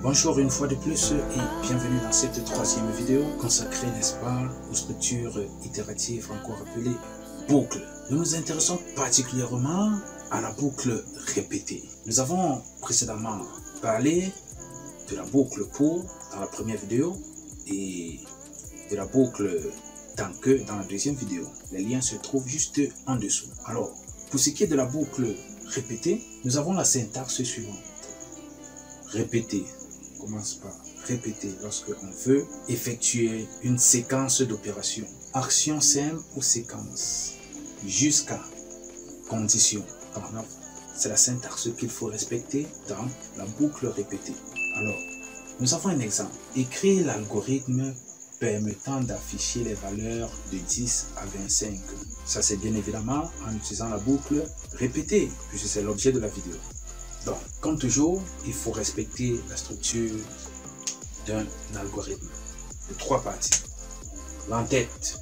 Bonjour une fois de plus et bienvenue dans cette troisième vidéo consacrée, n'est-ce pas, aux structures itératives encore appelées boucles. Nous nous intéressons particulièrement à la boucle répétée. Nous avons précédemment parlé de la boucle pour dans la première vidéo et de la boucle tant que dans la deuxième vidéo. Les liens se trouvent juste en dessous. Alors, pour ce qui est de la boucle répétée, nous avons la syntaxe suivante. Répéter. On commence par répéter lorsque on veut effectuer une séquence d'opérations. Action simple ou séquence. Jusqu'à condition. C'est la syntaxe qu'il faut respecter dans la boucle répétée. Alors, nous avons un exemple. Écrire l'algorithme permettant d'afficher les valeurs de 10 à 25. Ça, c'est bien évidemment en utilisant la boucle répétée, puisque c'est l'objet de la vidéo. Donc, comme toujours, il faut respecter la structure d'un algorithme de 3 parties. L'entête,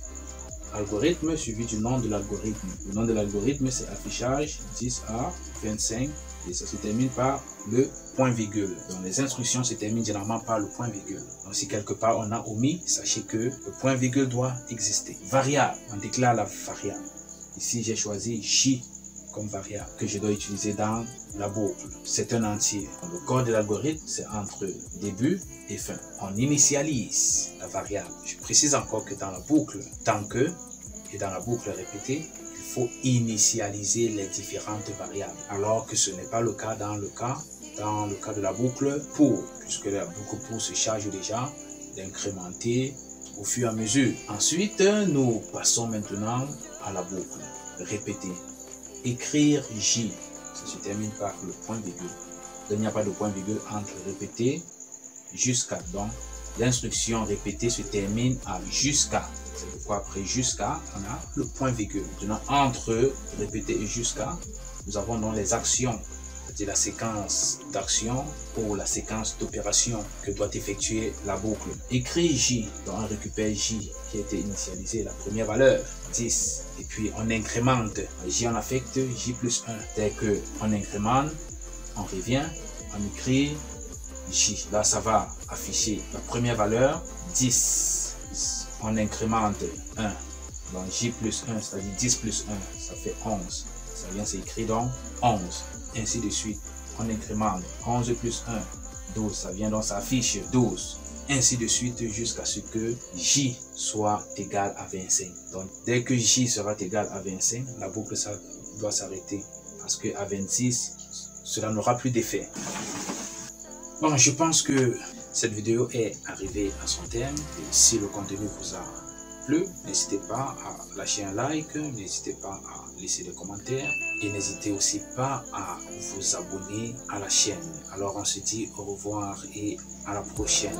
algorithme suivi du nom de l'algorithme. Le nom de l'algorithme, c'est affichage 10 à 25 et ça se termine par le point virgule. Donc, les instructions se terminent généralement par le point virgule. Donc, si quelque part on a omis, sachez que le point virgule doit exister. Variable, on déclare la variable. Ici, j'ai choisi J comme variable que je dois utiliser dans la boucle. C'est un entier. Le code de l'algorithme, c'est entre début et fin. On initialise la variable. Je précise encore que dans la boucle tant que et dans la boucle répétée, il faut initialiser les différentes variables. Alors que ce n'est pas le cas dans le cas de la boucle pour, puisque la boucle pour se charge déjà d'incrémenter au fur et à mesure. Ensuite, nous passons maintenant à la boucle répétée. Écrire J, ça se termine par le point virgule. Il n'y a pas de point virgule entre répéter jusqu'à. Donc, l'instruction répétée se termine à jusqu'à. C'est pourquoi après jusqu'à, on a le point virgule. Maintenant, entre répéter et jusqu'à, nous avons donc les actions, c'est-à-dire la séquence d'actions ou la séquence d'opérations que doit effectuer la boucle. Écrire J, donc on récupère J qui a été initialisé, la première valeur, 10. Et puis on incrémente. J on affecte J plus 1. Dès qu'on incrémente, on revient, on écrit J. Là, ça va afficher la première valeur, 10. On incrémente 1. Donc J plus 1, c'est-à-dire 10 plus 1, ça fait 11. Ça vient s'écrire donc 11. Ainsi de suite. On incrémente 11 plus 1, 12. Ça vient donc s'affiche 12. Ainsi de suite jusqu'à ce que J soit égal à 25. Donc, dès que J sera égal à 25, la boucle doit s'arrêter. Parce qu'à 26, cela n'aura plus d'effet. Bon, je pense que cette vidéo est arrivée à son terme. Et si le contenu vous a plu, n'hésitez pas à lâcher un like, n'hésitez pas à laisser des commentaires et n'hésitez aussi pas à vous abonner à la chaîne. Alors on se dit au revoir et à la prochaine.